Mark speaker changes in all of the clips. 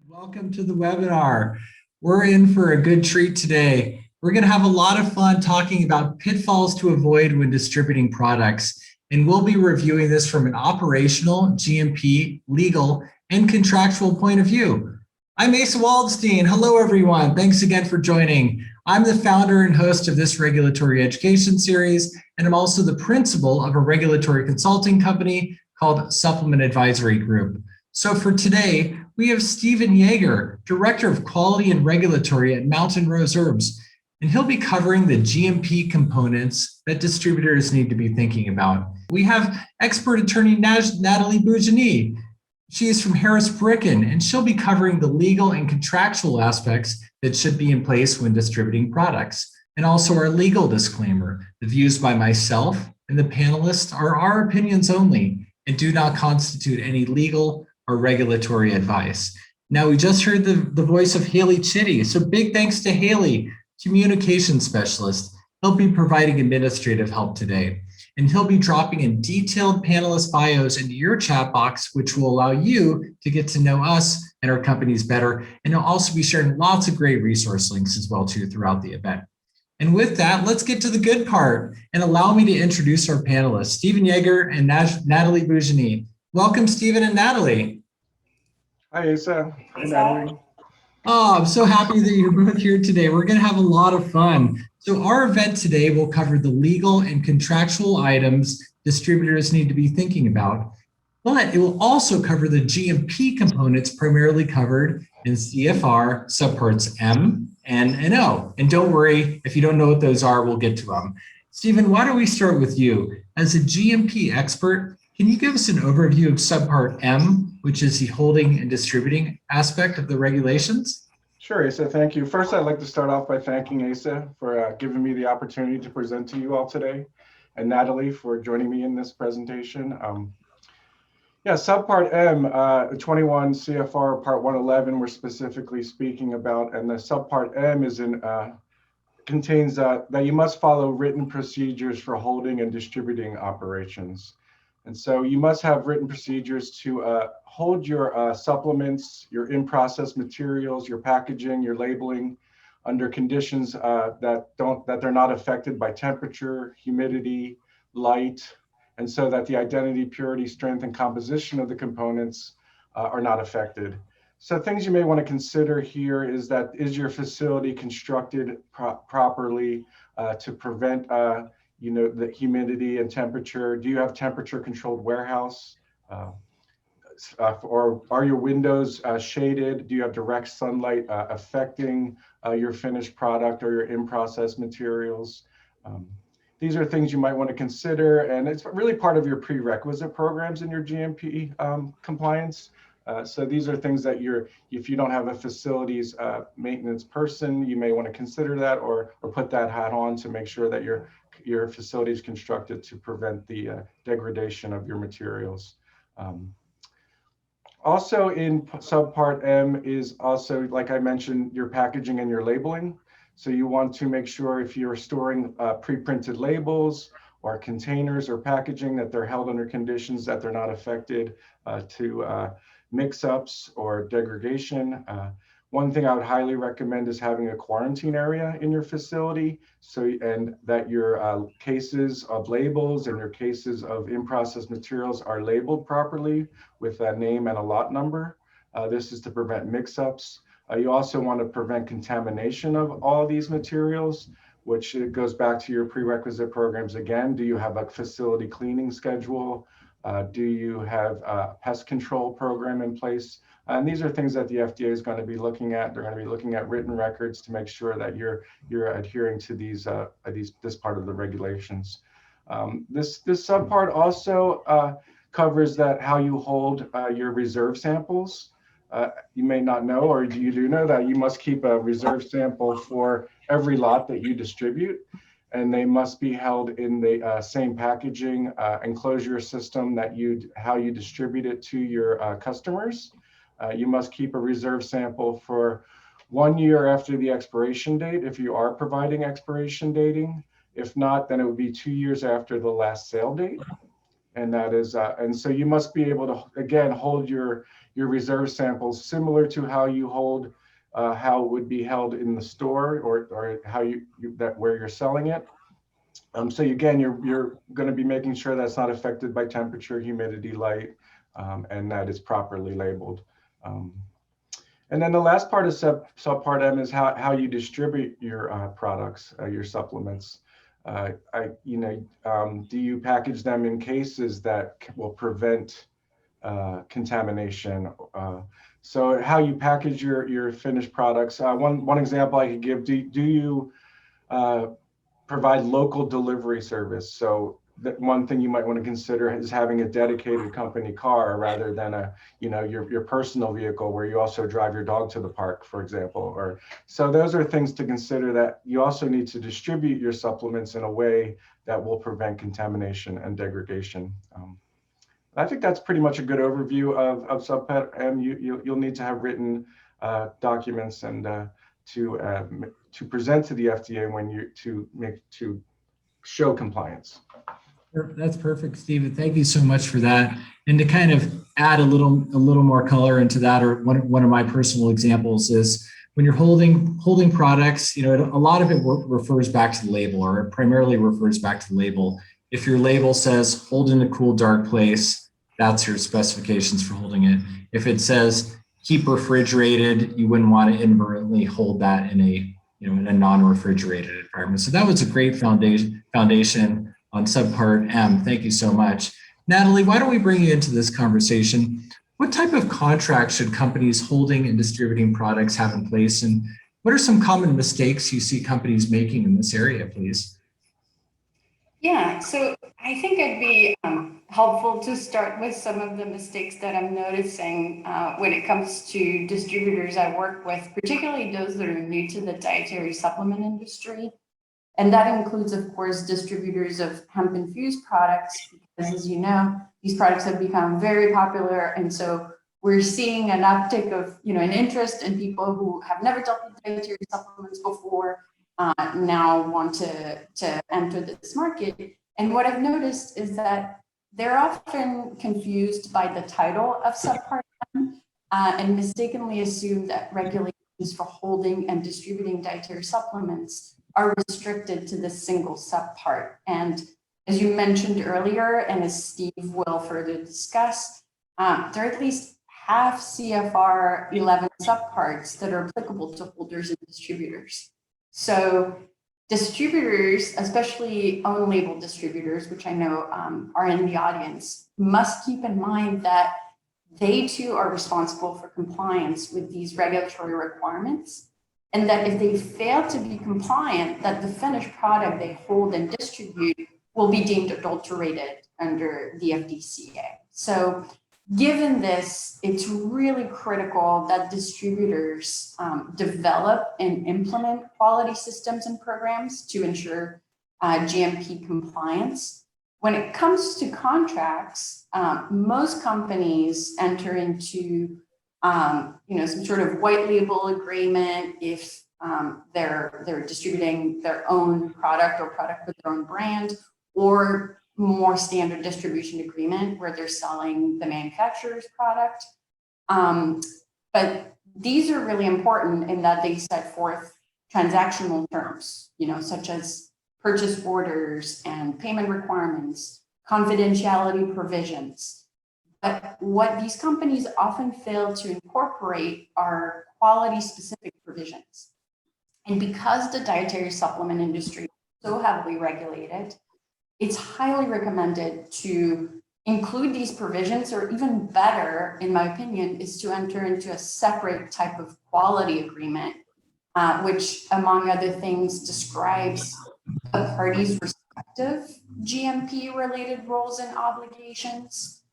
Speaker 1: Welcome to the webinar. We're in for a good treat today. We're going to have a lot of fun talking about pitfalls to avoid when distributing products. And we'll be reviewing this from an operational, GMP, legal, and contractual point of view. I'm Asa Waldstein. Hello, everyone. Thanks again for joining. I'm the founder and host of this regulatory education series, and I'm also the principal of a regulatory consulting company called Supplement Advisory Group. So for today, we have Stephen Yeager, Director of Quality and Regulatory at Mountain Rose Herbs, and he'll be covering the GMP components that distributors need to be thinking about. We have expert attorney Nathalie Bougini. She is from Harris Bricken, and she'll be covering the legal and contractual aspects that should be in place when distributing products. And also our legal disclaimer: the views by myself and the panelists are our opinions only and do not constitute any legal or regulatory advice. Now, we just heard the voice of Haley Chitty, so big thanks to Haley, communication specialist. He'll be providing administrative help today, and he'll be dropping in detailed panelist bios into your chat box, which will allow you to get to know us and our companies better, and he'll also be sharing lots of great resource links as well too throughout the event. And with that, let's get to the good part, and allow me to introduce our panelists, Stephen Yeager and Nathalie Bougini. Welcome, Stephen and Nathalie.
Speaker 2: Hi, Asa. Hi, Nathalie.
Speaker 1: Oh, I'm so happy that you're both here today. We're going to have a lot of fun. So our event today will cover the legal and contractual items distributors need to be thinking about, but it will also cover the GMP components primarily covered in CFR subparts M, N, and O. And don't worry, if you don't know what those are, we'll get to them. Stephen, why don't we start with you? As a GMP expert, can you give us an overview of Subpart M, which is the holding and distributing aspect of the regulations?
Speaker 2: Sure, Asa, thank you. First, I'd like to start off by thanking Asa for giving me the opportunity to present to you all today, and Nathalie for joining me in this presentation. Subpart M, 21 CFR Part 111, we're specifically speaking about, and the Subpart M is contains that you must follow written procedures for holding and distributing operations. And so you must have written procedures to hold your supplements, your in-process materials, your packaging, your labeling under conditions that they're not affected by temperature, humidity, light, and so that the identity, purity, strength, and composition of the components are not affected. So things you may want to consider here is your facility constructed properly to prevent the humidity and temperature? Do you have temperature controlled warehouse? Or are your windows shaded? Do you have direct sunlight affecting your finished product or your in-process materials? These are things you might want to consider, and it's really part of your prerequisite programs in your GMP compliance. So these are things that if you don't have a facilities maintenance person, you may want to consider that or put that hat on to make sure that your facility is constructed to prevent the degradation of your materials. Also in Subpart M is also, like I mentioned, your packaging and your labeling. So you want to make sure if you're storing pre-printed labels or containers or packaging that they're held under conditions that they're not affected to mix-ups or degradation. One thing I would highly recommend is having a quarantine area in your facility, and that your cases of labels and your cases of in-process materials are labeled properly with a name and a lot number. This is to prevent mix-ups. You also want to prevent contamination of all these materials, which goes back to your prerequisite programs again. Do you have a facility cleaning schedule? Do you have a pest control program in place? And these are things that the FDA is going to be looking at. They're going to be looking at written records to make sure that you're adhering to this part of the regulations. This subpart also covers how you hold your reserve samples. You may not know, or you do know that you must keep a reserve sample for every lot that you distribute, and they must be held in the same packaging enclosure system how you distribute it to your customers. You must keep a reserve sample for 1 year after the expiration date if you are providing expiration dating. If not, then it would be 2 years after the last sale date. And that is, and so you must be able to, again, hold your reserve samples similar to how you hold, how it would be held in the store, or how where you're selling it. So again, you're going to be making sure that's not affected by temperature, humidity, light, and that it's properly labeled. And then the last part of Subpart M is how you distribute your products, your supplements. Do you package them in cases that will prevent contamination? So how you package your finished products. One example I could give, do you provide local delivery service? So that one thing you might want to consider is having a dedicated company car rather than your personal vehicle where you also drive your dog to the park, for example. Or so those are things to consider, that you also need to distribute your supplements in a way that will prevent contamination and degradation. I think that's pretty much a good overview of Subpart M. You'll need to have written documents and to present to the FDA when to show compliance.
Speaker 1: That's perfect, Stephen. Thank you so much for that. And to kind of add a little more color into that, or one of my personal examples is when you're holding products, a lot of it refers back to the label, or it primarily refers back to the label. If your label says hold in a cool, dark place, that's your specifications for holding it. If it says keep refrigerated, you wouldn't want to inadvertently hold that in a non-refrigerated environment. So that was a great foundation on Subpart M. Thank you so much. Nathalie, why don't we bring you into this conversation? What type of contracts should companies holding and distributing products have in place? And what are some common mistakes you see companies making in this area, please?
Speaker 3: Yeah, so I think it'd be helpful to start with some of the mistakes that I'm noticing when it comes to distributors I work with, particularly those that are new to the dietary supplement industry. And that includes, of course, distributors of hemp-infused products, because as you know, these products have become very popular. And so we're seeing an uptick of, an interest in people who have never dealt with dietary supplements before, now want to enter this market. And what I've noticed is that they're often confused by the title of Subpart M and mistakenly assume that regulations for holding and distributing dietary supplements are restricted to this single subpart. And as you mentioned earlier, and as Steve will further discuss, there are at least half CFR 11 subparts that are applicable to holders and distributors. So distributors, especially own label distributors, which I know are in the audience, must keep in mind that they too are responsible for compliance with these regulatory requirements. And that if they fail to be compliant, that the finished product they hold and distribute will be deemed adulterated under the FDCA. So given this, it's really critical that distributors develop and implement quality systems and programs to ensure GMP compliance. When it comes to contracts, most companies enter into some sort of white label agreement if they're distributing their own product or product with their own brand, or more standard distribution agreement where they're selling the manufacturer's product. But these are really important in that they set forth transactional terms, such as purchase orders and payment requirements, confidentiality provisions. But what these companies often fail to incorporate are quality-specific provisions. And because the dietary supplement industry is so heavily regulated, it's highly recommended to include these provisions, or even better, in my opinion, is to enter into a separate type of quality agreement, which, among other things, describes a party's respective GMP-related roles and obligations.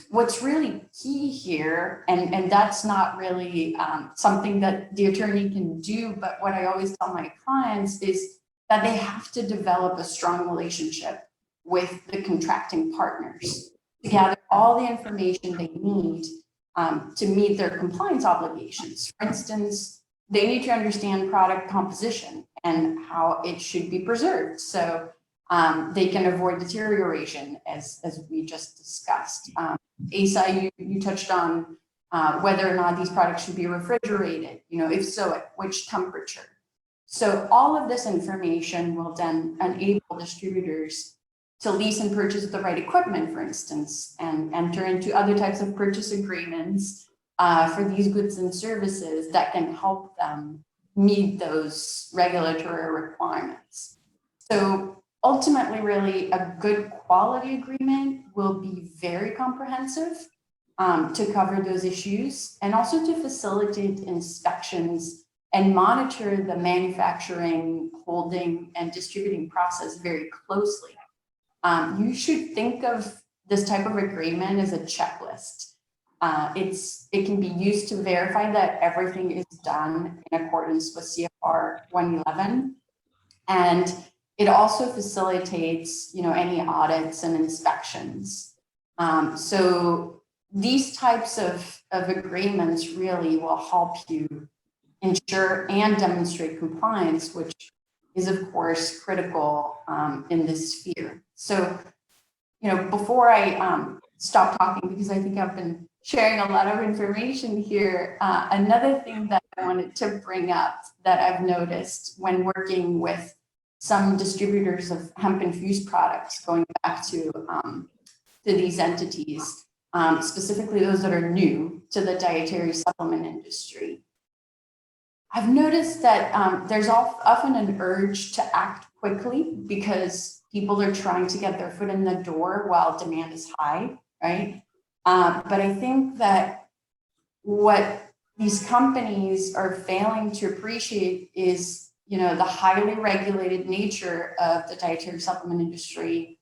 Speaker 3: What's really key here, and that's not really something that the attorney can do, but what I always tell my clients is that they have to develop a strong relationship with the contracting partners to gather all the information they need to meet their compliance obligations. For instance, they need to understand product composition and how it should be preserved. So They can avoid deterioration, as we just discussed. Asa, you touched on whether or not these products should be refrigerated. If so, at which temperature. So all of this information will then enable distributors to lease and purchase the right equipment, for instance, and enter into other types of purchase agreements for these goods and services that can help them meet those regulatory requirements. So ultimately, really, a good quality agreement will be very comprehensive to cover those issues and also to facilitate inspections and monitor the manufacturing, holding, and distributing process very closely. You should think of this type of agreement as a checklist. It can be used to verify that everything is done in accordance with CFR 111. And it also facilitates, any audits and inspections. So these types of agreements really will help you ensure and demonstrate compliance, which is of course critical in this sphere. So, before I stop talking, because I think I've been sharing a lot of information here, another thing that I wanted to bring up that I've noticed when working with some distributors of hemp-infused products, going back to these entities, specifically those that are new to the dietary supplement industry. I've noticed that there's often an urge to act quickly because people are trying to get their foot in the door while demand is high, right? But I think that what these companies are failing to appreciate is, the highly regulated nature of the dietary supplement industry.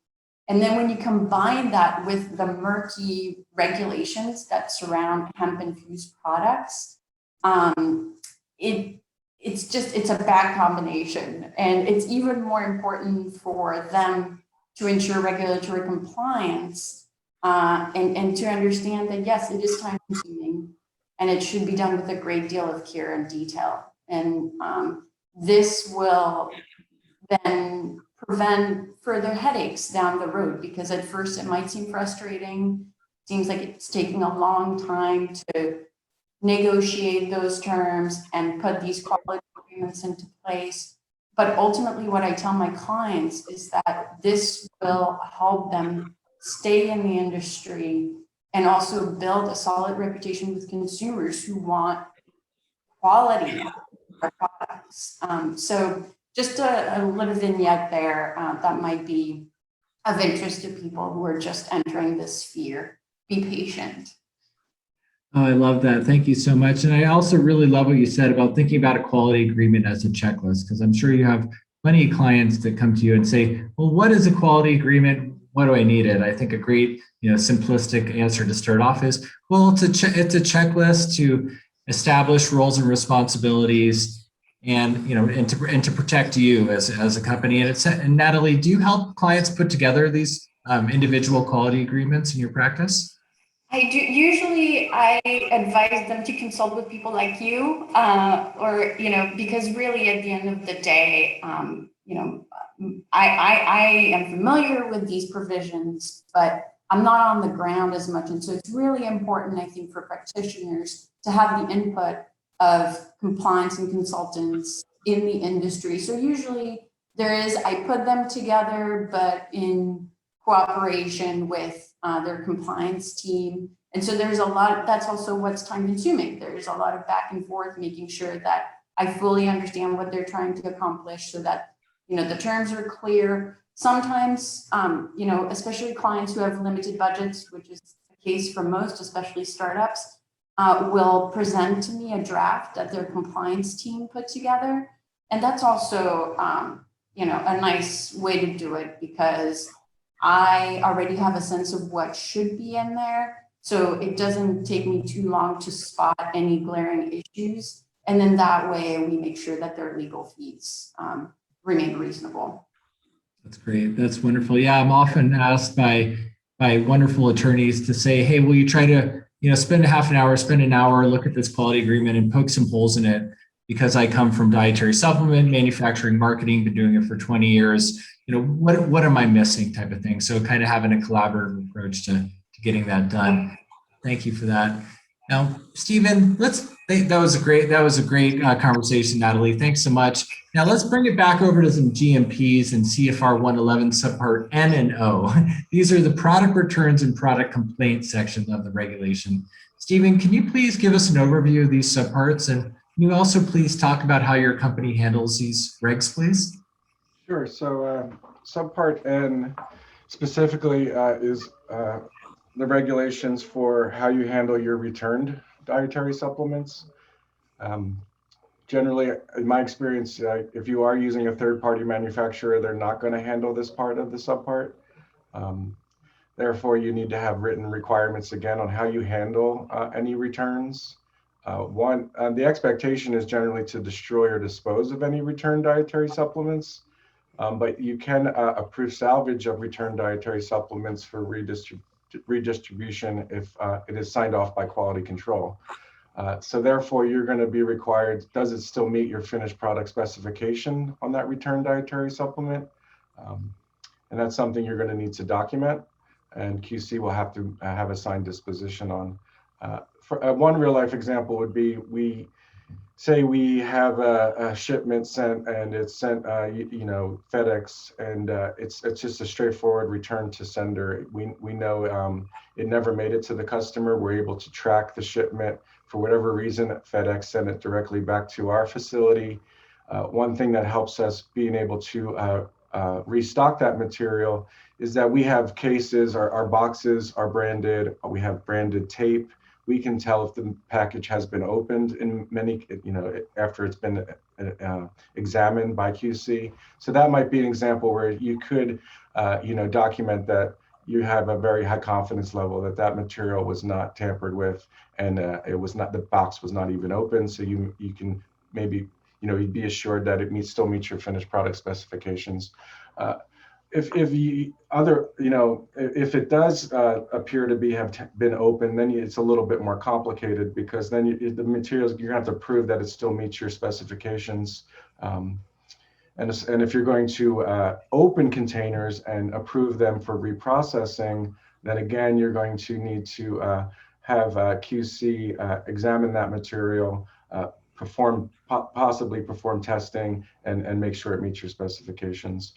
Speaker 3: And then when you combine that with the murky regulations that surround hemp-infused products, it's a bad combination. And it's even more important for them to ensure regulatory compliance and to understand that, yes, it is time consuming and it should be done with a great deal of care and detail. And this will then prevent further headaches down the road, because at first it might seem frustrating. Seems like it's taking a long time to negotiate those terms and put these quality agreements into place. But ultimately, what I tell my clients is that this will help them stay in the industry and also build a solid reputation with consumers who want quality products. So just a little vignette there that might be of interest to people who are just entering this sphere. Be patient.
Speaker 1: Oh, I love that. Thank you so much. And I also really love what you said about thinking about a quality agreement as a checklist, because I'm sure you have plenty of clients that come to you and say, well, what is a quality agreement? What do I need it? I think a great, simplistic answer to start off is, well, it's a checklist to establish roles and responsibilities and, and to protect you as a company. And Nathalie, do you help clients put together these individual quality agreements in your practice?
Speaker 3: I do. Usually I advise them to consult with people like you, or, because really at the end of the day, I am familiar with these provisions, but I'm not on the ground as much. And so it's really important, I think, for practitioners to have the input of compliance and consultants in the industry. So usually I put them together, but in cooperation with their compliance team. And so there's a lot, that's also what's time consuming. There's a lot of back and forth, making sure that I fully understand what they're trying to accomplish so that, the terms are clear. Sometimes, especially clients who have limited budgets, which is the case for most, especially startups, will present to me a draft that their compliance team put together. And that's also, a nice way to do it, because I already have a sense of what should be in there. So it doesn't take me too long to spot any glaring issues. And then that way we make sure that their legal fees remain reasonable.
Speaker 1: That's great. That's wonderful. Yeah, I'm often asked by wonderful attorneys to say, hey, will you try to, spend an hour, look at this quality agreement and poke some holes in it. because I come from dietary supplement manufacturing marketing, been doing it for 20 years. What am I missing type of thing. So kind of having a collaborative approach to getting that done. Thank you for that. Now, Stephen, that was a great conversation, Nathalie. Thanks so much. Now let's bring it back over to some GMPs and CFR 111 Subpart N and O. These are the product returns and product complaints sections of the regulation. Stephen, can you please give us an overview of these subparts, and can you also please talk about how your company handles these regs, please?
Speaker 2: Sure. So Subpart N specifically is the regulations for how you handle your returned dietary supplements. Generally, in my experience, if you are using a third-party manufacturer, they're not going to handle this part of the subpart. Therefore, you need to have written requirements again on how you handle any returns. The expectation is generally to destroy or dispose of any returned dietary supplements, but you can approve salvage of returned dietary supplements for redistribution if it is signed off by quality control. So therefore, you're going to be required, does it still meet your finished product specification on that returned dietary supplement? And that's something you're going to need to document, and QC will have to have a signed disposition on. One real life example would be, we have a shipment sent, and it's sent, FedEx, and it's just a straightforward return to sender. We know it never made it to the customer. We're able to track the shipment. For whatever reason, FedEx sent it directly back to our facility. One thing that helps us being able to restock that material is that we have cases, our boxes are branded, we have branded tape. We can tell if the package has been opened in many, after it's been examined by QC. So that might be an example where you could, document that you have a very high confidence level that that material was not tampered with, and the box was not even open. So you can maybe, you'd be assured that it still meets your finished product specifications. If it does appear to have been open, then it's a little bit more complicated, because then the materials, you're going to have to prove that it still meets your specifications. And if you're going to open containers and approve them for reprocessing, then again, you're going to need to have QC examine that material, possibly perform testing, and make sure it meets your specifications.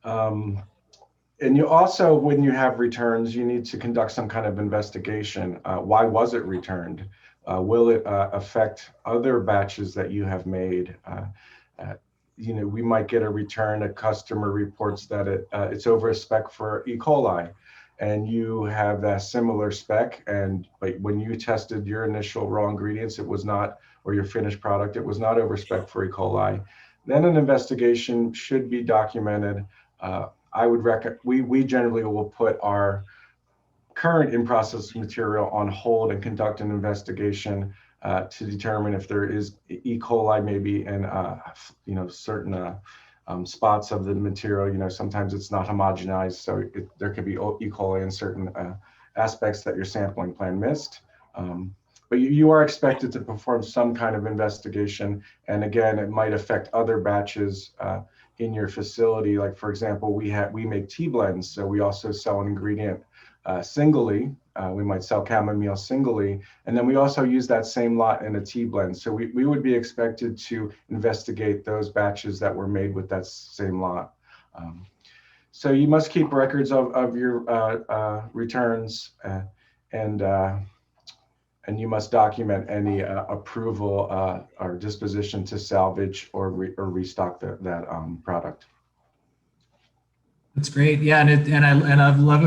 Speaker 2: And you also, when you have returns, you need to conduct some kind of investigation. Why was it returned? Will it affect other batches that you have made? We might get a return, a customer reports that it's over a spec for E. coli, and you have that similar spec, but when you tested your initial raw ingredients, it was not, or your finished product, it was not over spec for E. coli. Then an investigation should be documented. I would recommend, we generally will put our current in-process material on hold and conduct an investigation to determine if there is E. coli maybe in certain spots of the material. Sometimes it's not homogenized, so there could be E. coli in certain aspects that your sampling plan missed. But you are expected to perform some kind of investigation, and again, it might affect other batches in your facility. Like, for example, we make tea blends, so we also sell an ingredient singly. We might sell chamomile singly, and then we also use that same lot in a tea blend. So we would be expected to investigate those batches that were made with that same lot. So you must keep records of your returns, and you must document any approval or disposition to salvage or restock that product.
Speaker 1: That's great. Yeah, and I love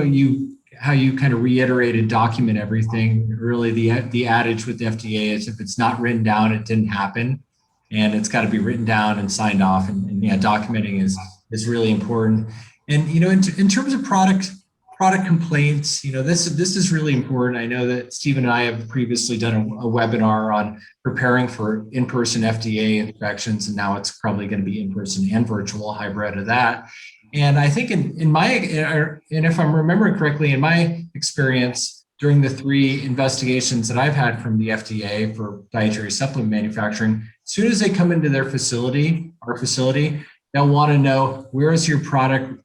Speaker 1: how you kind of reiterated, document everything. Really, the adage with the FDA is, if it's not written down, it didn't happen, and it's got to be written down and signed off. And yeah, documenting is really important. And in terms of product complaints, this is really important. I know that Stephen and I have previously done a webinar on preparing for in-person FDA inspections, and now it's probably going to be in-person and virtual hybrid of that. And I think and if I'm remembering correctly, in my experience, during the 3 investigations that I've had from the FDA for dietary supplement manufacturing, as soon as they come into their facility, our facility, they'll want to know, where's your product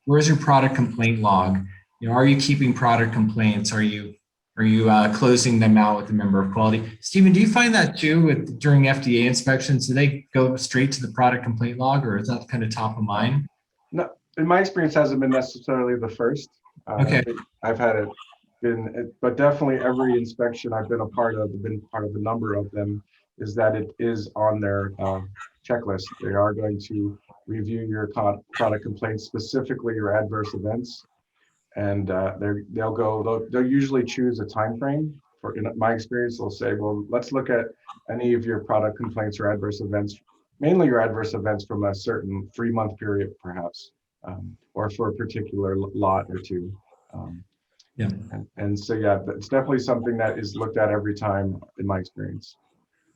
Speaker 1: complaint log? You know, are you keeping product complaints? Are you closing them out with a member of quality? Stephen, do you find that too during FDA inspections? Do they go straight to the product complaint log, or is that kind of top of mind?
Speaker 2: No, in my experience, hasn't been necessarily the first.
Speaker 1: Okay.
Speaker 2: I've had it but definitely every inspection I've been a part of, a number of them, is that it is on their checklist. They are going to review your product complaints, specifically your adverse events, and they'll usually choose a time frame. In my experience, they'll say, well, let's look at any of your product complaints or adverse events, mainly your adverse events from a certain 3-month period, perhaps, or for a particular lot or two.
Speaker 1: Yeah.
Speaker 2: And so, yeah, it's definitely something that is looked at every time in my experience.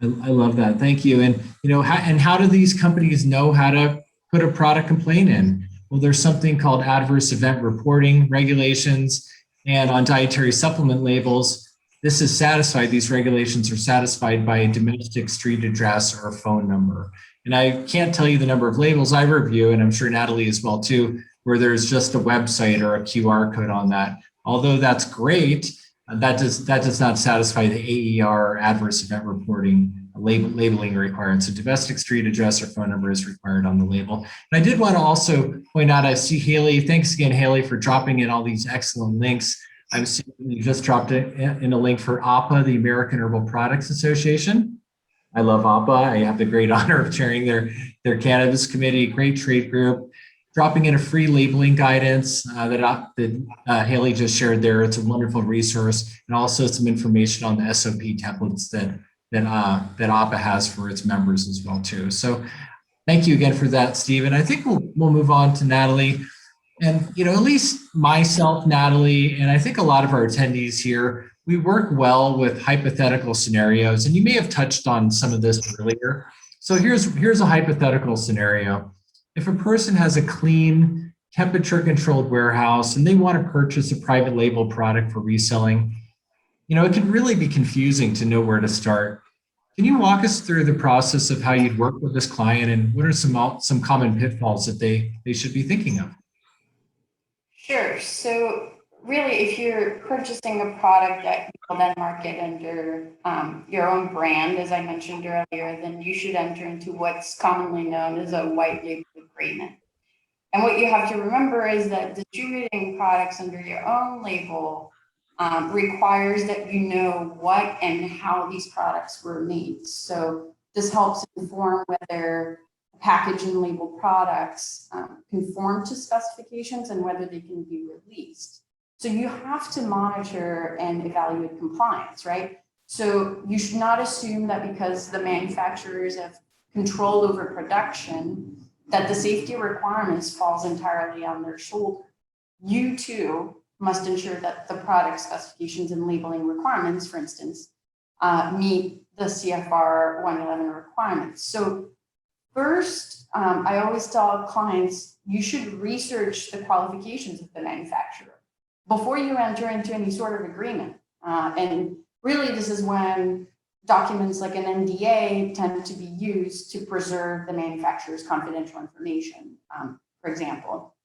Speaker 1: I love that. Thank you. And, you know, how do these companies know how to put a product complaint in? Well, there's something called adverse event reporting regulations, and on dietary supplement labels, this is satisfied. These regulations are satisfied by a domestic street address or a phone number. And I can't tell you the number of labels I review, and I'm sure Nathalie as well too, where there's just a website or a QR code on that. Although that's great, that does not satisfy the AER adverse event reporting labeling requirements. So domestic street address or phone number is required on the label. And I did want to also point out, I see Haley. Thanks again, Haley, for dropping in all these excellent links. I'm seeing you just dropped it in a link for APA, the American Herbal Products Association. I love APA. I have the great honor of chairing their cannabis committee, great trade group. Dropping in a free labeling guidance that Haley just shared there. It's a wonderful resource, and also some information on the SOP templates that APA has for its members as well too. So thank you again for that, Stephen. I think we'll move on to Nathalie. And, you know, at least myself, Nathalie, and I think a lot of our attendees here, we work well with hypothetical scenarios, and you may have touched on some of this earlier. So here's a hypothetical scenario. If a person has a clean, temperature-controlled warehouse and they want to purchase a private label product for reselling, you know, it can really be confusing to know where to start. Can you walk us through the process of how you'd work with this client, and what are some common pitfalls that they should be thinking of?
Speaker 3: Sure. So really, if you're purchasing a product that you will then market under your own brand, as I mentioned earlier, then you should enter into what's commonly known as a white label agreement. And what you have to remember is that distributing products under your own label requires that you know what and how these products were made. So this helps inform whether package and label products conform to specifications and whether they can be released. So you have to monitor and evaluate compliance, right? So you should not assume that because the manufacturers have control over production, that the safety requirements falls entirely on their shoulder. You too must ensure that the product specifications and labeling requirements, for instance, meet the CFR 111 requirements. So first, I always tell clients, you should research the qualifications of the manufacturer before you enter into any sort of agreement. And really, this is when documents like an NDA tend to be used to preserve the manufacturer's confidential information, for example.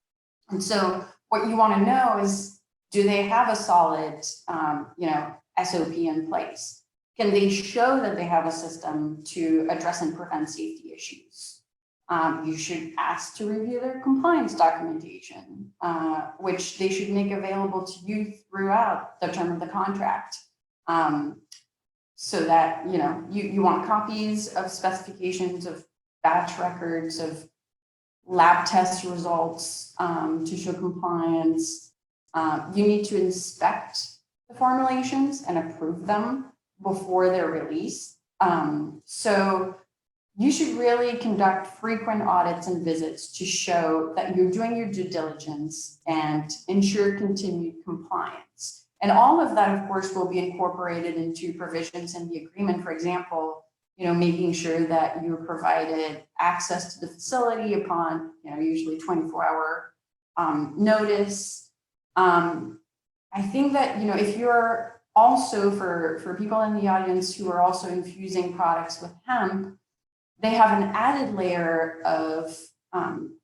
Speaker 3: And so what you want to know is, do they have a solid, SOP in place? Can they show that they have a system to address and prevent safety issues? You should ask to review their compliance documentation, which they should make available to you throughout the term of the contract. So that, you want copies of specifications, of batch records, of lab test results to show compliance. You need to inspect the formulations and approve them before they're released. So you should really conduct frequent audits and visits to show that you're doing your due diligence and ensure continued compliance. And all of that, of course, will be incorporated into provisions in the agreement. For example, making sure that you're provided access to the facility upon, usually 24-hour notice. I think that, if you're also for people in the audience who are also infusing products with hemp, they have an added layer of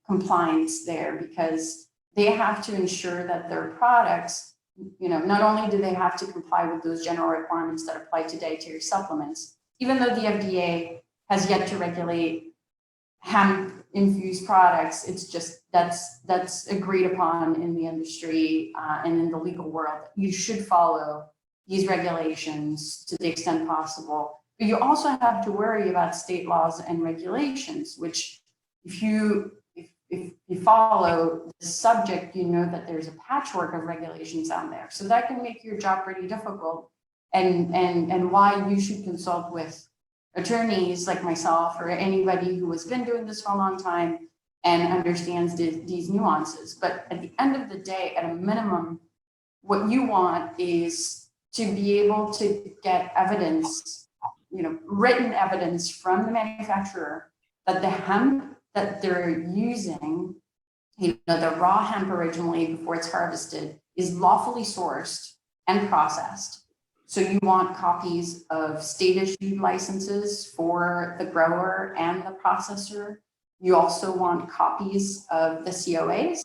Speaker 3: compliance there, because they have to ensure that their products, not only do they have to comply with those general requirements that apply to dietary supplements, even though the FDA has yet to regulate hemp infused products, it's just that's agreed upon in the industry and in the legal world. You should follow these regulations to the extent possible. But you also have to worry about state laws and regulations, which if you follow the subject, you know that there's a patchwork of regulations out there. So that can make your job pretty difficult, and why you should consult with attorneys like myself or anybody who has been doing this for a long time and understands these nuances. But at the end of the day, at a minimum, what you want is to be able to get evidence, written evidence from the manufacturer that the hemp that they're using, the raw hemp originally before it's harvested, is lawfully sourced and processed. So you want copies of state-issued licenses for the grower and the processor. You also want copies of the COAs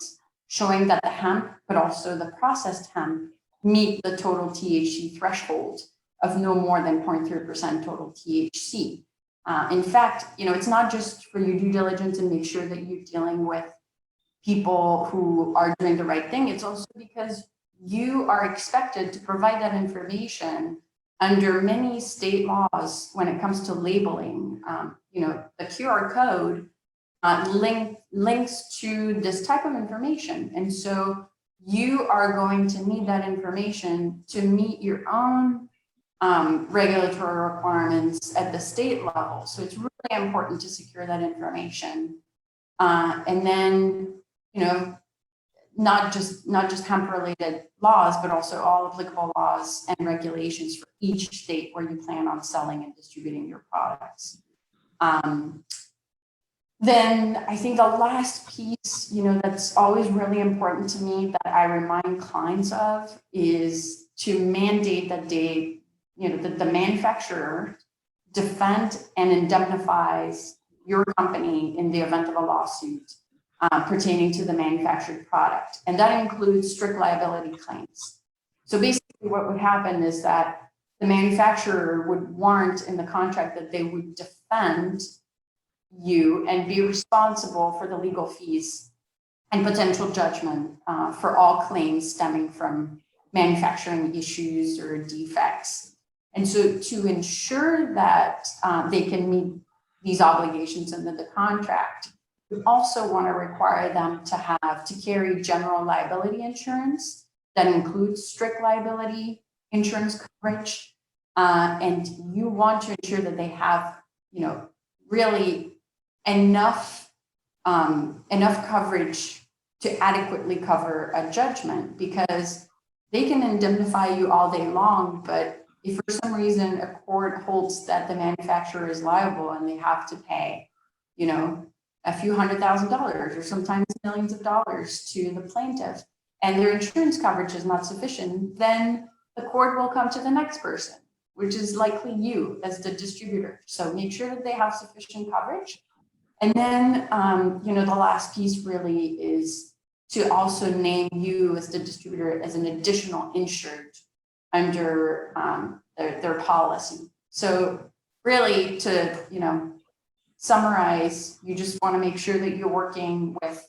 Speaker 3: showing that the hemp, but also the processed hemp, meet the total THC threshold of no more than 0.3% total THC. In fact, it's not just for your due diligence and make sure that you're dealing with people who are doing the right thing. It's also because you are expected to provide that information under many state laws when it comes to labeling. The QR code links to this type of information. And so you are going to need that information to meet your own regulatory requirements at the state level. So it's really important to secure that information. And then, not just hemp related laws, but also all applicable laws and regulations for each state where you plan on selling and distributing your products. Then I think the last piece, that's always really important to me that I remind clients of is to mandate that that the manufacturer defend and indemnifies your company in the event of a lawsuit pertaining to the manufactured product. And that includes strict liability claims. So basically what would happen is that the manufacturer would warrant in the contract that they would defend you and be responsible for the legal fees and potential judgment for all claims stemming from manufacturing issues or defects. And so to ensure that they can meet these obligations under the contract, we also want to require them to carry general liability insurance that includes strict liability insurance coverage. And you want to ensure that they have, really enough coverage to adequately cover a judgment, because they can indemnify you all day long, but if for some reason a court holds that the manufacturer is liable and they have to pay, a few $100,000 or sometimes millions of dollars to the plaintiff, and their insurance coverage is not sufficient, then the court will come to the next person, which is likely you as the distributor. So make sure that they have sufficient coverage. And then, the last piece really is to also name you as the distributor as an additional insured under their policy. So really to, summarize, you just want to make sure that you're working with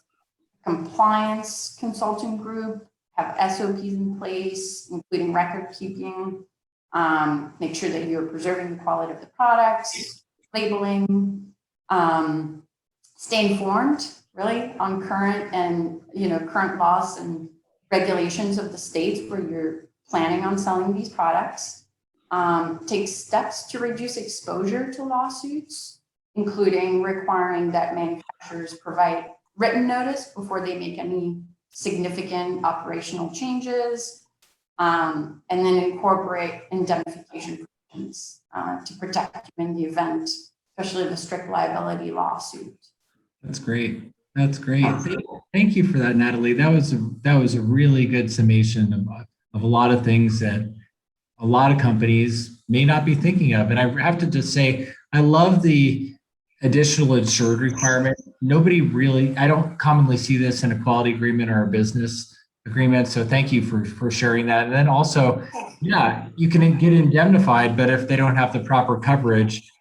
Speaker 3: compliance consulting group, have SOPs in place, including record keeping, make sure that you're preserving the quality of the products, labeling, stay informed really on current and, current laws and regulations of the states where you're planning on selling these products, take steps to reduce exposure to lawsuits, including requiring that manufacturers provide written notice before they make any significant operational changes, and then incorporate indemnification provisions to protect you in the event, especially of a strict liability lawsuit.
Speaker 1: That's great. That's great. Thank you for that, Nathalie. That was a really good summation of a lot of things that a lot of companies may not be thinking of. And I have to just say, I love the additional insured requirement. Nobody really, I don't commonly see this in a quality agreement or a business agreement. So thank you for sharing that. And then also, yeah, you can get indemnified, but if they don't have the proper coverage,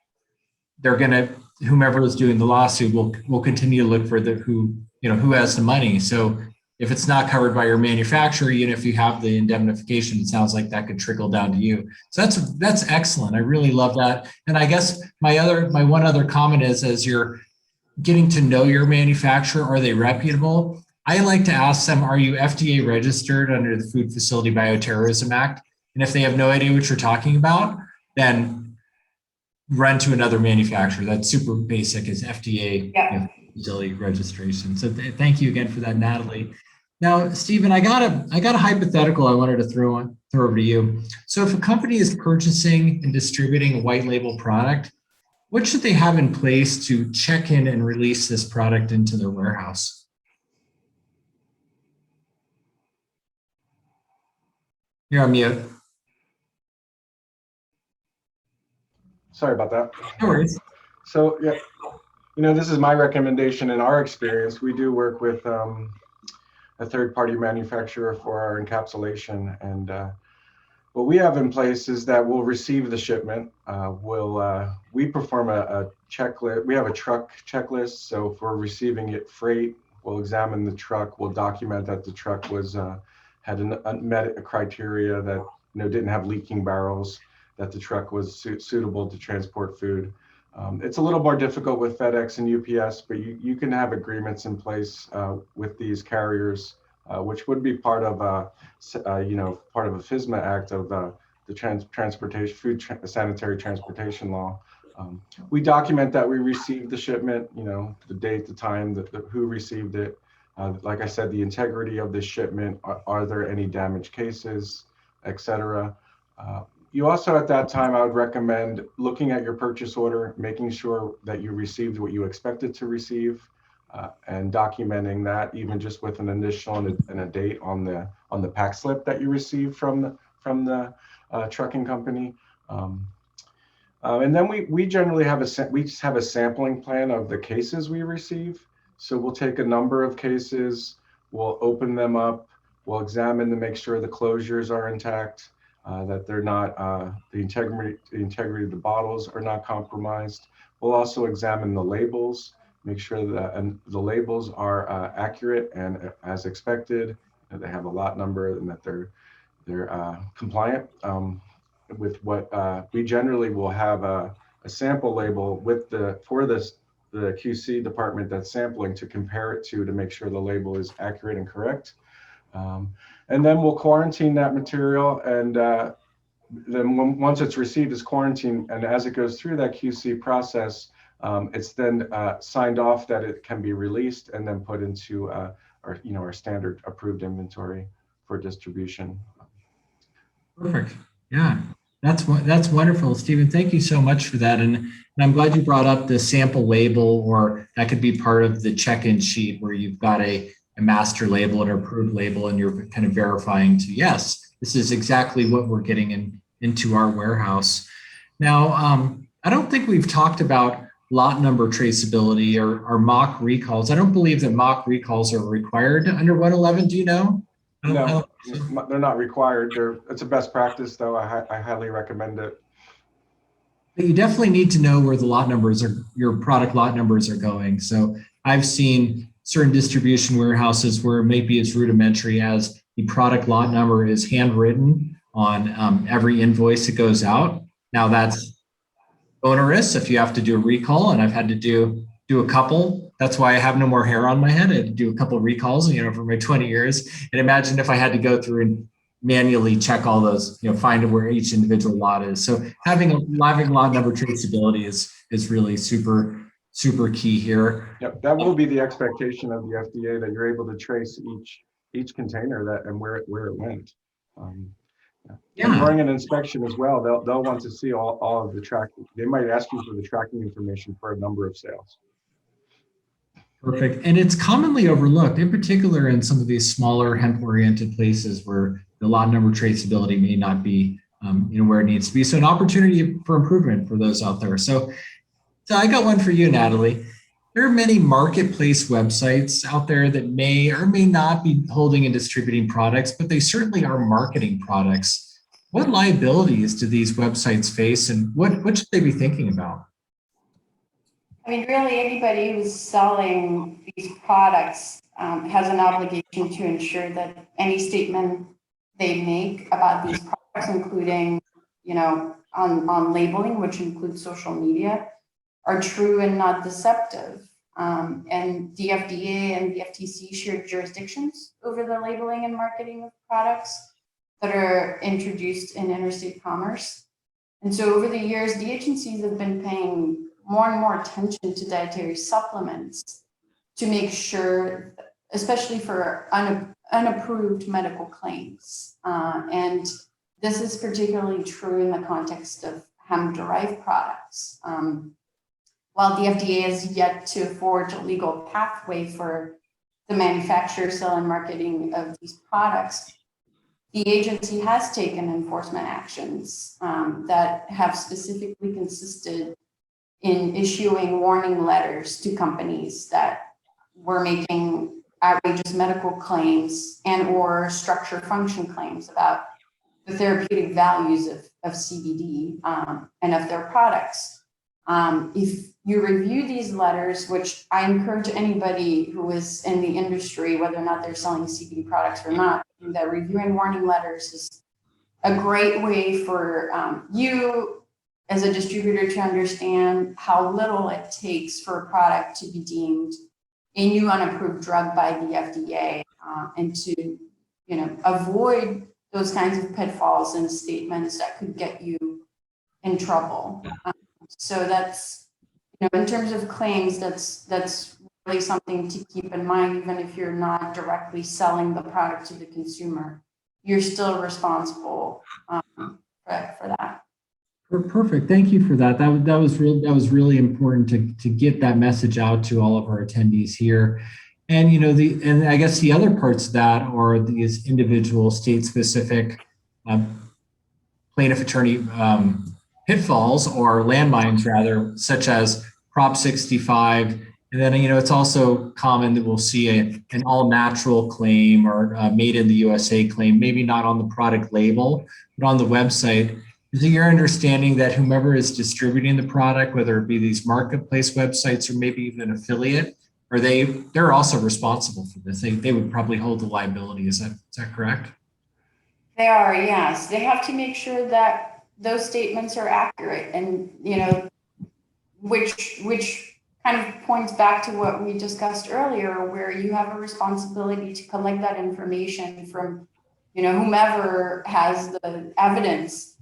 Speaker 1: they're going to, whomever is doing the lawsuit will continue to look for who has the money. So if it's not covered by your manufacturer, even if you have the indemnification, it sounds like that could trickle down to you. So that's excellent. I really love that. And I guess my one other comment is, as you're getting to know your manufacturer, are they reputable? I like to ask them, are you FDA registered under the Food Facility Bioterrorism Act? And if they have no idea what you're talking about, then run to another manufacturer. That's super basic, is FDA facility registration. So thank you again for that, Nathalie. Now, Stephen, I got a hypothetical I wanted to throw over to you. So if a company is purchasing and distributing a white label product, what should they have in place to check in and release this product into their warehouse? You're on mute.
Speaker 2: Sorry about that.
Speaker 1: No worries.
Speaker 2: So yeah, this is my recommendation. In our experience, we do work with a third-party manufacturer for our encapsulation, and what we have in place is that we'll receive the shipment. We perform a checklist. We have a truck checklist. So if we're receiving it freight, we'll examine the truck. We'll document that the truck had met a criteria that didn't have leaking barrels, that the truck was suitable to transport food. It's a little more difficult with FedEx and UPS, but you can have agreements in place with these carriers, which would be part of a FSMA Act of the transportation food sanitary transportation law. We document that we received the shipment, the date, the time, who received it. Like I said, the integrity of the shipment. Are there any damaged cases, etc. You also, at that time, I would recommend looking at your purchase order, making sure that you received what you expected to receive, and documenting that, even just with an initial and a date on the pack slip that you received from the trucking company. And then we generally have a sampling plan of the cases we receive. So we'll take a number of cases, we'll open them up, we'll examine to make sure the closures are intact, that they're not, the integrity of the bottles are not compromised. We'll also examine the labels, make sure that the labels are accurate and as expected, that they have a lot number and that they're compliant with what we generally will have a sample label for the QC department that's sampling to compare it to make sure the label is accurate and correct. And then we'll quarantine that material, and then once it's received as quarantine, and as it goes through that QC process, it's then signed off that it can be released and then put into our standard approved inventory for distribution.
Speaker 1: Perfect. Yeah, that's wonderful, Stephen. Thank you so much for that, and I'm glad you brought up the sample label, or that could be part of the check-in sheet where you've got a master label and approved label, and you're kind of verifying to, yes, this is exactly what we're getting into our warehouse. Now, I don't think we've talked about lot number traceability or mock recalls. I don't believe that mock recalls are required under 111. Do you know?
Speaker 2: No, they're not required. It's a best practice, though. I highly recommend it.
Speaker 1: But you definitely need to know where the lot numbers your product lot numbers are going. So I've seen certain distribution warehouses where it may be as rudimentary as the product lot number is handwritten on every invoice that goes out. Now that's onerous if you have to do a recall, and I've had to do a couple. That's why I have no more hair on my head. I had to do a couple of recalls, for my 20 years. And imagine if I had to go through and manually check all those, find where each individual lot is. So having lot number traceability is really super key here.
Speaker 2: Yep, that will be the expectation of the FDA, that you're able to trace each container and where it went. Yeah. And during an inspection as well, they'll want to see all of the tracking. They might ask you for the tracking information for a number of sales.
Speaker 1: Perfect. And it's commonly overlooked, in particular in some of these smaller hemp-oriented places where the lot number traceability may not be where it needs to be. So an opportunity for improvement for those out there. So I got one for you, Nathalie. There are many marketplace websites out there that may or may not be holding and distributing products, but they certainly are marketing products. What liabilities do these websites face, and what should they be thinking about?
Speaker 3: I mean, really, anybody who's selling these products has an obligation to ensure that any statement they make about these products, including, on labeling, which includes social media, are true and not deceptive. And the FDA and the FTC share jurisdictions over the labeling and marketing of products that are introduced in interstate commerce. And so over the years, the agencies have been paying more and more attention to dietary supplements to make sure, especially for unapproved medical claims. And this is particularly true in the context of hemp-derived products. While the FDA has yet to forge a legal pathway for the manufacture, sale, and marketing of these products, the agency has taken enforcement actions that have specifically consisted in issuing warning letters to companies that were making outrageous medical claims and or structure function claims about the therapeutic values of CBD and of their products. If you review these letters, which I encourage anybody who is in the industry, whether or not they're selling CBD products or not, that reviewing warning letters is a great way for you as a distributor to understand how little it takes for a product to be deemed a new unapproved drug by the FDA, and to avoid those kinds of pitfalls and statements that could get you in trouble. So that's, in terms of claims, that's really something to keep in mind. Even if you're not directly selling the product to the consumer, you're still responsible for that.
Speaker 1: Perfect. Thank you for that. That was really important to get that message out to all of our attendees here. And and I guess the other parts of that are these individual state-specific plaintiff attorney pitfalls or landmines, rather, such as Prop 65. And then it's also common that we'll see an all-natural claim or made in the USA claim, maybe not on the product label, but on the website. Is it your understanding that whomever is distributing the product, whether it be these marketplace websites or maybe even an affiliate, they're also responsible for this? They would probably hold the liability. Is that correct?
Speaker 3: They are, yes. They have to make sure that those statements are accurate, and which kind of points back to what we discussed earlier, where you have a responsibility to collect that information from whomever has the evidence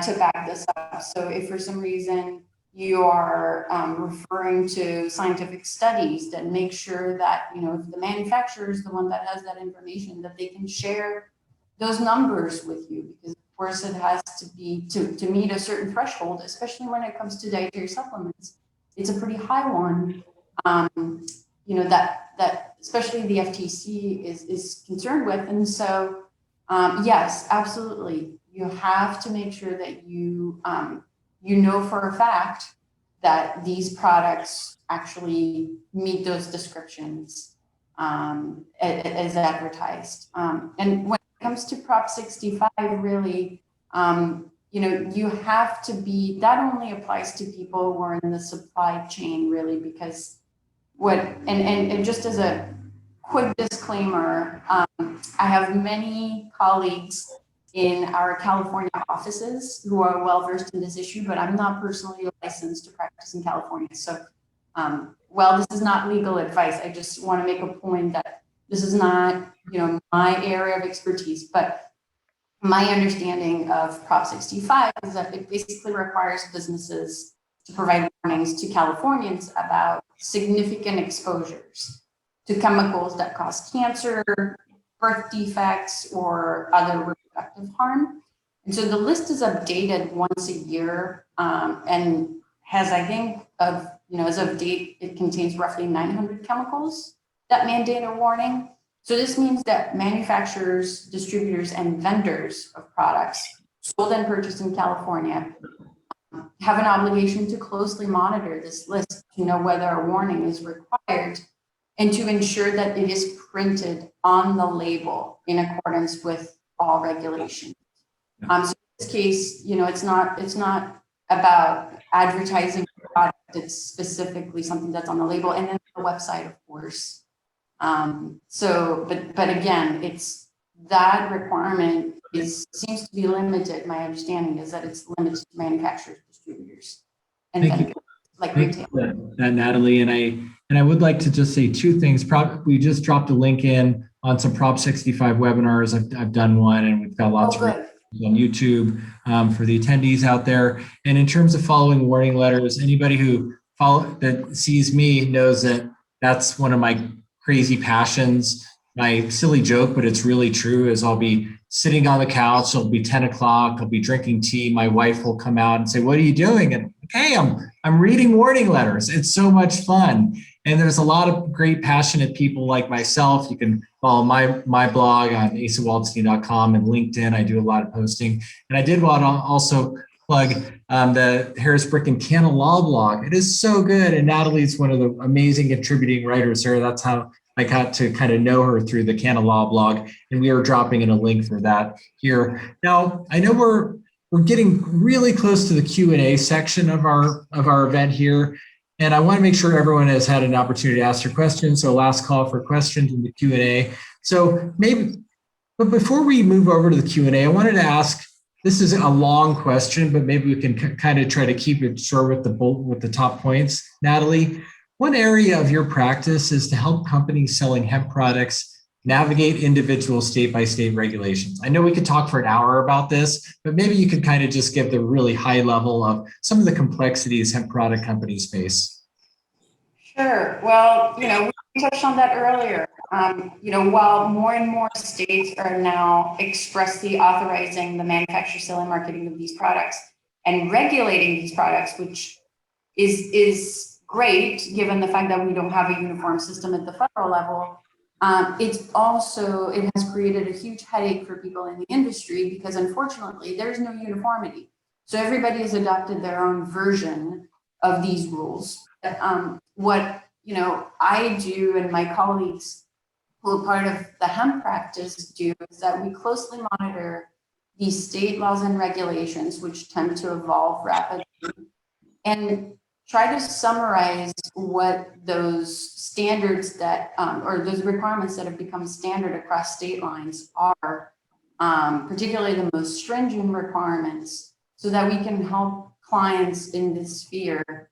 Speaker 3: to back this up. So if for some reason you are referring to scientific studies, then make sure that if the manufacturer is the one that has that information, that they can share those numbers with you, because of course it has to be to meet a certain threshold, especially when it comes to dietary supplements. It's a pretty high one, that especially the FTC is concerned with. And so yes, absolutely. You have to make sure that you know for a fact that these products actually meet those descriptions as advertised. And when it comes to Prop 65, really, you have to be, that only applies to people who are in the supply chain, really, because and just as a quick disclaimer, I have many colleagues in our California offices who are well versed in this issue, but I'm not personally licensed to practice in California. So while this is not legal advice, I just want to make a point that this is not my area of expertise, but my understanding of Prop 65 is that it basically requires businesses to provide warnings to Californians about significant exposures to chemicals that cause cancer, birth defects, or other reproductive harm. And so the list is updated once a year, and has, I think, as of date, it contains roughly 900 chemicals that mandate a warning. So this means that manufacturers, distributors, and vendors of products sold and purchased in California have an obligation to closely monitor this list to know whether a warning is required and to ensure that it is printed on the label in accordance with all regulations. So in this case, it's not about advertising the product. It's specifically something that's on the label and then the website, of course. But again, it's that requirement seems to be limited. My understanding is that it's limited to manufacturers, distributors, and
Speaker 1: Thank you.
Speaker 3: like
Speaker 1: Thank
Speaker 3: retail.
Speaker 1: you for that, Nathalie. And I would like to just say two things. We just dropped a link in on some Prop 65 webinars. I've done one, and we've got lots of on YouTube for the attendees out there. And in terms of following warning letters, anybody who that sees me knows that that's one of my crazy passions. My silly joke, but it's really true, is I'll be sitting on the couch, it'll be 10 o'clock, I'll be drinking tea, my wife will come out and say, "What are you doing?" And hey, I'm reading warning letters. It's so much fun. And there's a lot of great, passionate people like myself. You can follow my blog on asawaldstein.com and LinkedIn. I do a lot of posting. And I did want to also plug the Harris Brick and Canna Law blog. It is so good. And Nathalie's one of the amazing contributing writers here. That's how I got to kind of know her through the Canna Law blog. And we are dropping in a link for that here. Now, I know we're getting really close to the Q&A section of our event here. And I want to make sure everyone has had an opportunity to ask their questions. So last call for questions in the Q&A. So but before we move over to the Q&A, I wanted to ask, this is a long question, but maybe we can kind of try to keep it short with the top points. Nathalie, one area of your practice is to help companies selling hemp products navigate individual state-by-state regulations. I know we could talk for an hour about this, but maybe you could kind of just give the really high level of some of the complexities hemp product companies face.
Speaker 3: Sure. Well, we touched on that earlier. While more and more states are now expressly authorizing the manufacture, sale, and marketing of these products and regulating these products, which is great given the fact that we don't have a uniform system at the federal level. It has created a huge headache for people in the industry because unfortunately there's no uniformity. So everybody has adopted their own version of these rules. What I do and my colleagues who are part of the hemp practice do is that we closely monitor these state laws and regulations, which tend to evolve rapidly, and try to summarize what those standards or those requirements that have become standard across state lines are, particularly the most stringent requirements, so that we can help clients in this sphere,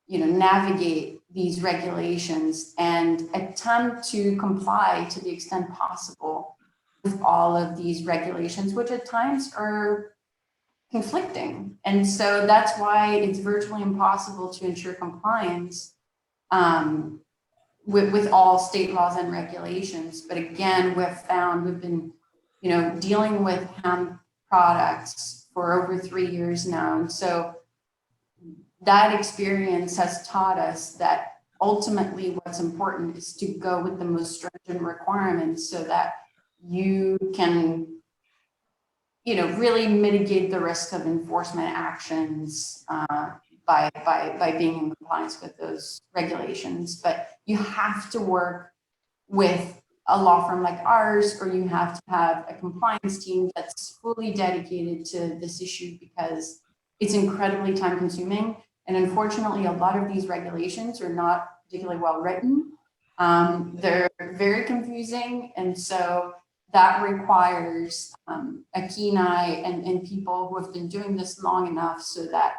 Speaker 3: navigate these regulations and attempt to comply to the extent possible with all of these regulations, which at times are conflicting. And so that's why it's virtually impossible to ensure compliance with all state laws and regulations. But again, we've been, dealing with hemp products for over 3 years now. And so that experience has taught us that ultimately what's important is to go with the most stringent requirements so that you can really mitigate the risk of enforcement actions by being in compliance with those regulations. But you have to work with a law firm like ours, or you have to have a compliance team that's fully dedicated to this issue because it's incredibly time consuming. And unfortunately, a lot of these regulations are not particularly well written. They're very confusing. And so that requires a keen eye and people who have been doing this long enough so that,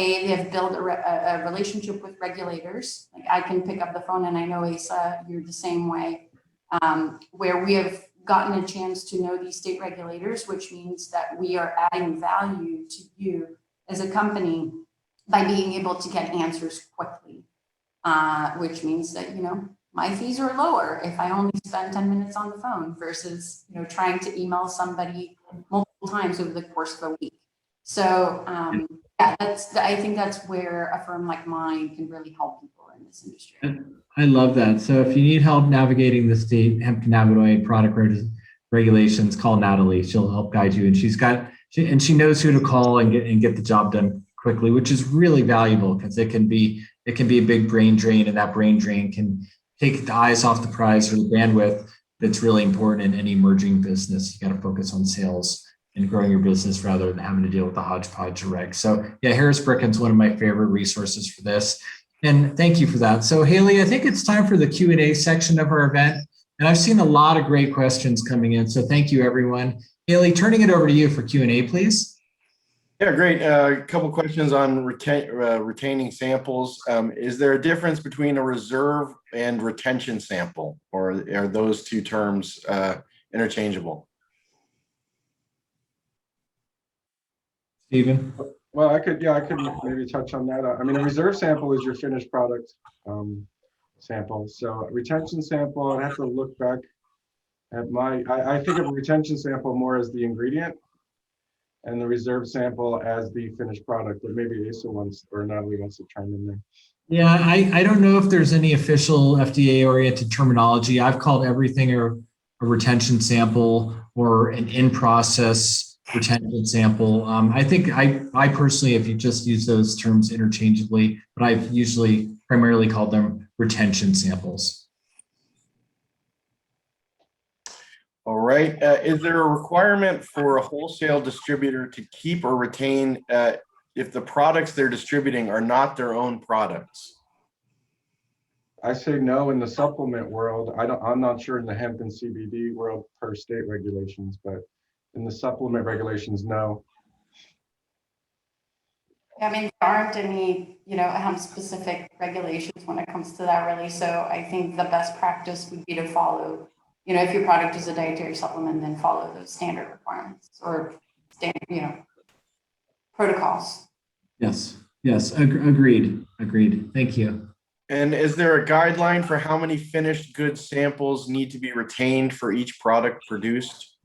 Speaker 3: they have built a relationship with regulators. Like I can pick up the phone, and I know Asa, you're the same way, where we have gotten a chance to know these state regulators, which means that we are adding value to you as a company by being able to get answers quickly, which means that, my fees are lower if I only spend 10 minutes on the phone versus, trying to email somebody multiple times over the course of a week. So I think that's where a firm like mine can really help people in this industry.
Speaker 1: I love that. So if you need help navigating the state hemp cannabinoid product regulations, call Nathalie. She'll help guide you. And she knows who to call and get the job done quickly, which is really valuable because it can be a big brain drain, and that brain drain can take the eyes off the prize or the bandwidth that's really important in any emerging business. You got to focus on sales and growing your business rather than having to deal with the hodgepodge of regs. So yeah, Harris Bricken's one of my favorite resources for this. And thank you for that. So Haley, I think it's time for the Q&A section of our event. And I've seen a lot of great questions coming in. So thank you, everyone. Haley, turning it over to you for Q&A, please.
Speaker 4: Yeah, great. A couple questions on retaining samples. Is there a difference between a reserve and retention sample, or are those two terms interchangeable?
Speaker 1: Stephen?
Speaker 2: Well, I could maybe touch on that. I mean, a reserve sample is your finished product sample. So a retention sample, I'd have to look back at I think of a retention sample more as the ingredient and the reserve sample as the finished product, but maybe Asa wants, or Nathalie wants to chime in there.
Speaker 1: Yeah, I don't know if there's any official FDA-oriented terminology. I've called everything a retention sample or an in-process retention sample. I think I personally, if you just use those terms interchangeably, but I've usually primarily called them retention samples.
Speaker 4: All right. Is there a requirement for a wholesale distributor to keep or retain if the products they're distributing are not their own products?
Speaker 2: I say no in the supplement world. I'm not sure in the hemp and CBD world per state regulations, but in the supplement regulations, no.
Speaker 3: I mean, there aren't any, hemp specific regulations when it comes to that really. So I think the best practice would be to follow, if your product is a dietary supplement, then follow those standard requirements or standard, protocols.
Speaker 1: Yes, agreed. Thank you.
Speaker 4: And is there a guideline for how many finished goods samples need to be retained for each product produced?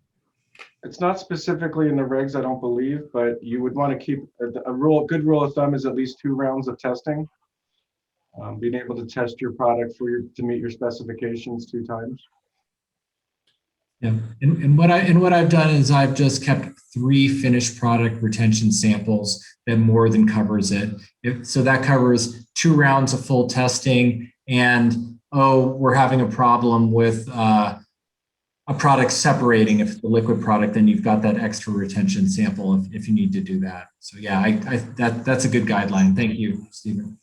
Speaker 2: It's not specifically in the regs, I don't believe, but you would want to keep a good rule of thumb is at least 2 rounds of testing. Being able to test your product to meet your specifications 2 times.
Speaker 1: Yeah, and what I've done is I've just kept 3 finished product retention samples that more than covers it. So that covers 2 rounds of full testing, and we're having a problem with a product separating. If it's the liquid product, then you've got that extra retention sample if you need to do that. So yeah, that's a good guideline. Thank you, Stephen.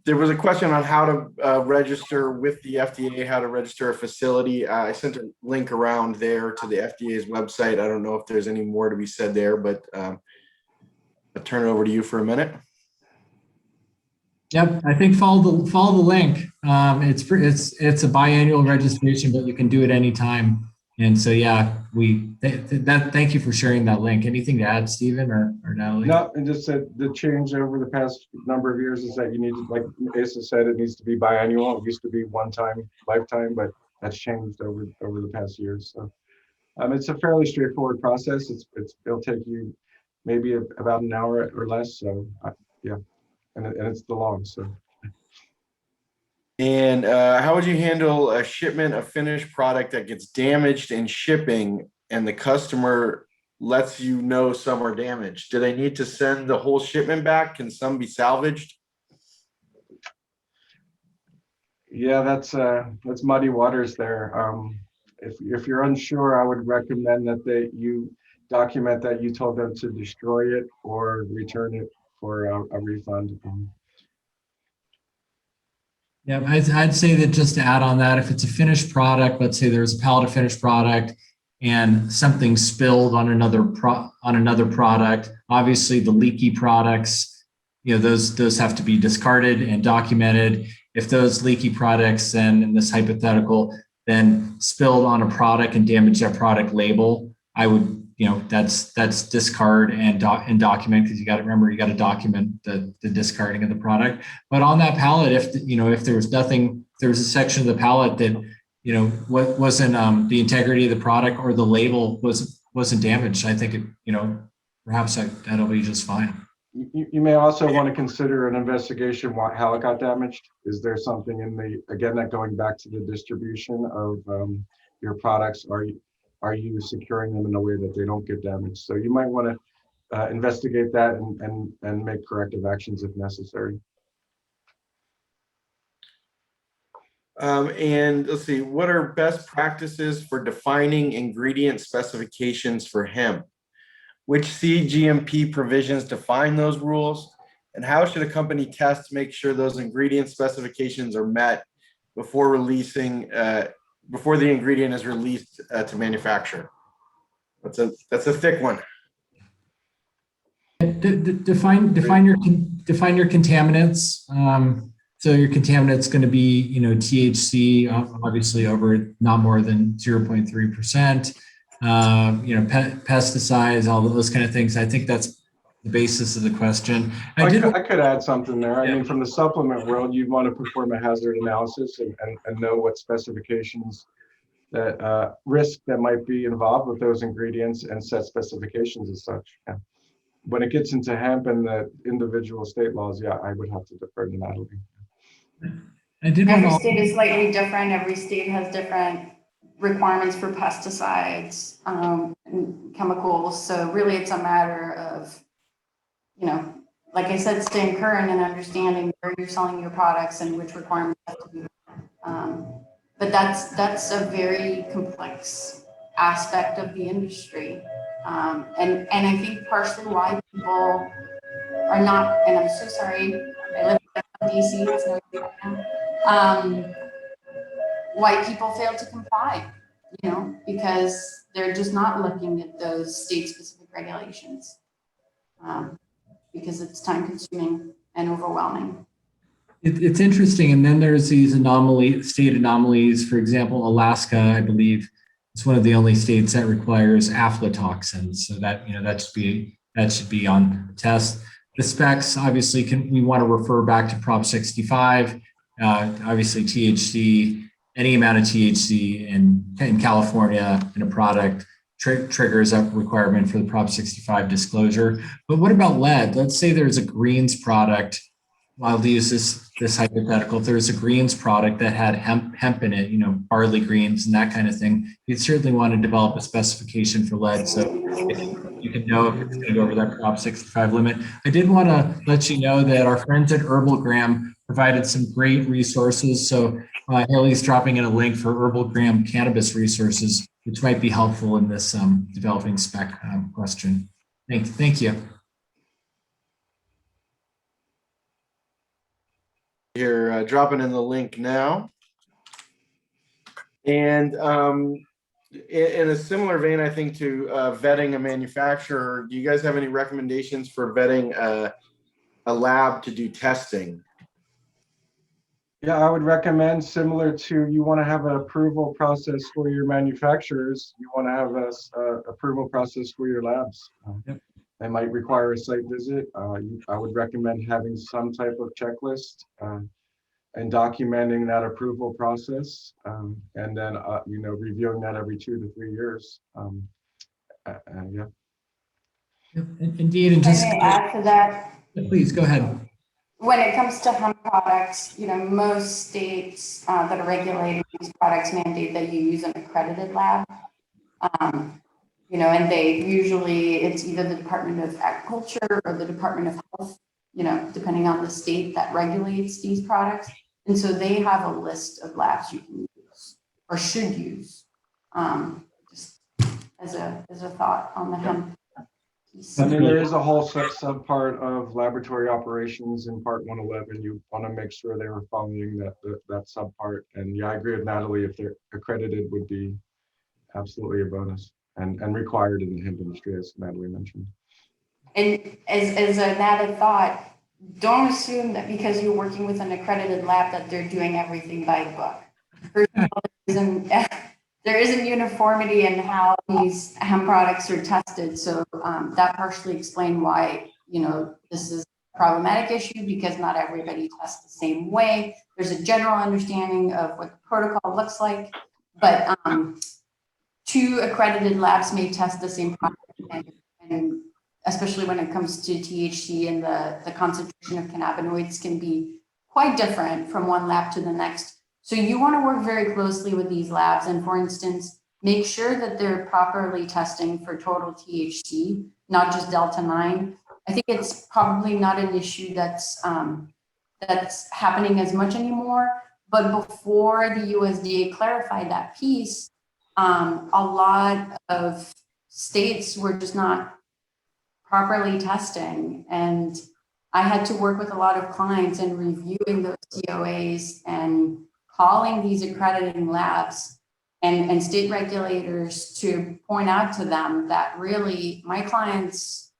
Speaker 4: There was a question on how to register with the FDA, how to register a facility. I sent a link around there to the FDA's website. I don't know if there's any more to be said there, but I'll turn it over to you for a minute.
Speaker 1: Yep, I think follow the link. It's a biannual registration, but you can do it anytime. And so yeah, thank you for sharing that link. Anything to add, Stephen or Nathalie?
Speaker 2: No, and just said the change over the past number of years is that you need to, like Asa said, it needs to be biannual. It used to be one time, lifetime, but that's changed over the past years. So it's a fairly straightforward process. It'll take you maybe about an hour or less. So yeah, and it's the long. So.
Speaker 4: And how would you handle a shipment of finished product that gets damaged in shipping and the customer lets you know some are damaged? Do they need to send the whole shipment back? Can some be salvaged?
Speaker 2: Yeah, that's muddy waters there. If you're unsure, I would recommend that you document that you told them to destroy it or return it for a refund.
Speaker 1: Yeah, I'd say that just to add on that, if it's a finished product, let's say there's a pallet of finished product and something spilled on another product, obviously the leaky products, those have to be discarded and documented. If those leaky products then, in this hypothetical, then spilled on a product and damaged that product label, I would, that's discard and document, because you got to remember, you got to document the discarding of the product. But on that pallet, if there was nothing, if there was a section of the pallet that wasn't the integrity of the product or the label wasn't damaged, I think perhaps that'll be just fine.
Speaker 2: You may also want to consider an investigation how it got damaged. Is there something in again, that going back to the distribution of your products, are you securing them in a way that they don't get damaged? So you might want to investigate that and make corrective actions if necessary.
Speaker 4: And let's see, what are best practices for defining ingredient specifications for hemp? Which CGMP provisions define those rules? And how should a company test to make sure those ingredient specifications are met before releasing, before the ingredient is released to manufacture? That's a thick one.
Speaker 1: Define your contaminants. So your contaminant's going to be, THC, obviously over not more than 0.3%. Pesticides, all of those kind of things. I think that's the basis of the question.
Speaker 2: I could add something there. I mean, from the supplement world, you'd want to perform a hazard analysis and know what specifications that risk that might be involved with those ingredients and set specifications as such. Yeah. When it gets into hemp and the individual state laws, yeah, I would have to defer to Nathalie.
Speaker 3: Every state is slightly different. Every state has different requirements for pesticides and chemicals. So really it's a matter of, like I said, staying current and understanding where you're selling your products and which requirements have to be met. But that's a very complex aspect of the industry. And I think partially why people are not, and I'm so sorry, I live in DC, it's no right now. Why people fail to comply, because they're just not looking at those state-specific regulations, because it's time-consuming and overwhelming.
Speaker 1: It's interesting, and then there's these state anomalies. For example, Alaska, I believe, it's one of the only states that requires aflatoxins, so that that should be on the test. The specs, obviously, we want to refer back to Prop 65. Obviously, THC, any amount of THC in California in a product triggers a requirement for the Prop 65 disclosure. But what about lead? Let's say there's a greens product. I'll use this hypothetical. If there's a greens product that had hemp in it, barley greens and that kind of thing, you'd certainly want to develop a specification for lead so you can know if it's going to go over that Prop 65 limit. I did want to let you know that our friends at Herbalgram provided some great resources. So Haley's dropping in a link for Herbalgram cannabis resources, which might be helpful in this developing spec question. Thank you.
Speaker 4: You're dropping in the link now. And in a similar vein, I think, to vetting a manufacturer, do you guys have any recommendations for vetting a lab to do testing?
Speaker 2: Yeah, I would recommend, similar to, you want to have an approval process for your manufacturers, you want to have a approval process for your labs.
Speaker 1: Yep.
Speaker 2: They might require a site visit. I would recommend having some type of checklist and documenting that approval process, and then reviewing that every 2 to 3 years. Yeah.
Speaker 1: Indeed, and just
Speaker 3: Can I add to that?
Speaker 1: Please go ahead.
Speaker 3: When it comes to hemp products, most states that are regulating these products mandate that you use an accredited lab. And they usually, it's either the Department of Agriculture or the Department of Health, depending on the state that regulates these products. And so they have a list of labs you can use or should use, just as a thought on the hemp piece.
Speaker 2: I mean, there is a whole subpart of laboratory operations in Part 111. You want to make sure they were following that subpart. And yeah, I agree with Nathalie. If they're accredited, would be absolutely a bonus and required in the hemp industry, as Nathalie mentioned. And
Speaker 3: as an added thought, don't assume that because you're working with an accredited lab that they're doing everything by the book. First of all, there isn't uniformity in how these hemp products are tested. So that partially explains why, this is a problematic issue, because not everybody tests the same way. There's a general understanding of what the protocol looks like, but 2 accredited labs may test the same product and especially when it comes to THC, and the concentration of cannabinoids can be quite different from one lab to the next. So you want to work very closely with these labs, and for instance, make sure that they're properly testing for total THC, not just Delta 9. I think it's probably not an issue that's happening as much anymore, but before the USDA clarified that piece, a lot of states were just not properly testing, and I had to work with a lot of clients and reviewing those COAs and calling these accrediting labs and state regulators to point out to them that really my clients,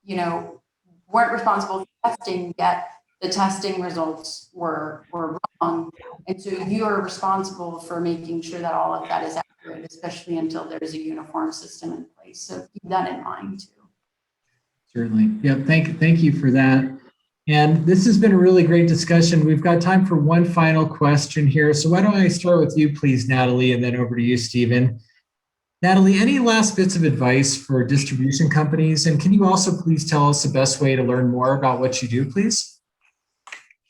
Speaker 3: you know, weren't responsible for testing, yet the testing results were wrong. And so you are responsible for making sure that all of that is accurate, especially until there's a uniform system in place. So keep that in mind too.
Speaker 1: Certainly. Yep. Thank you for that. And this has been a really great discussion. We've got time for one final question here. So why don't I start with you, please, Nathalie, and then over to you, Stephen. Nathalie, any last bits of advice for distribution companies? And can you also please tell us the best way to learn more about what you do, please?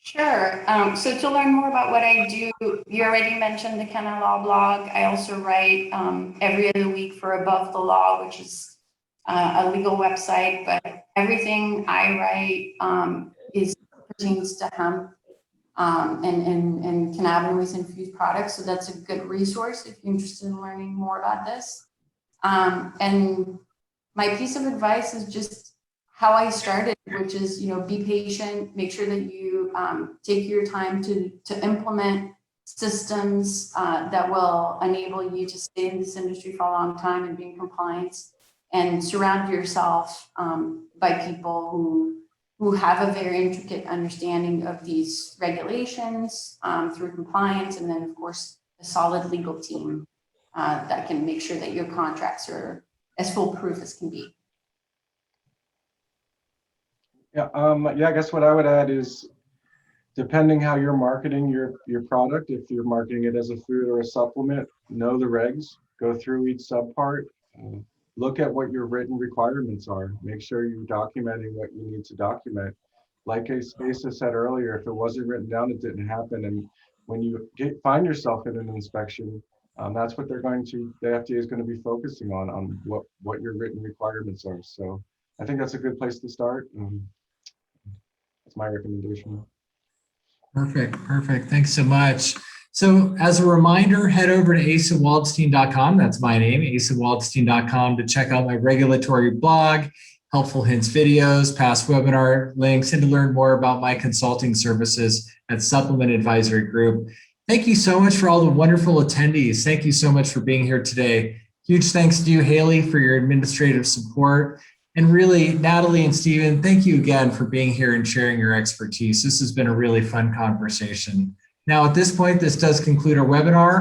Speaker 3: Sure. So to learn more about what I do, you already mentioned the Canna Law blog. I also write every other week for Above the Law, which is a legal website, but everything I write pertains to hemp and cannabinoids infused products. So that's a good resource if you're interested in learning more about this. And my piece of advice is just how I started, which is, you know, be patient, make sure that you take your time to implement systems that will enable you to stay in this industry for a long time and be in compliance, and surround yourself by people who have a very intricate understanding of these regulations through compliance, and then of course a solid legal team that can make sure that your contracts are as foolproof as can be.
Speaker 2: Yeah, I guess what I would add is, depending how you're marketing your product, if you're marketing it as a food or a supplement, know the regs, go through each subpart, look at what your written requirements are, make sure you're documenting what you need to document. Like Asa said earlier, if it wasn't written down, it didn't happen. And when you find yourself in an inspection, that's what the FDA is going to be focusing on what your written requirements are. So I think that's a good place to start. That's my recommendation.
Speaker 1: Perfect. Thanks so much. So as a reminder, head over to asawaldstein.com. That's my name, asawaldstein.com, to check out my regulatory blog, helpful hints videos, past webinar links, and to learn more about my consulting services at Supplement Advisory Group. Thank you so much for all the wonderful attendees. Thank you so much for being here today. Huge thanks to you, Haley, for your administrative support. And really, Nathalie and Stephen, thank you again for being here and sharing your expertise. This has been a really fun conversation. Now, at this point, this does conclude our webinar.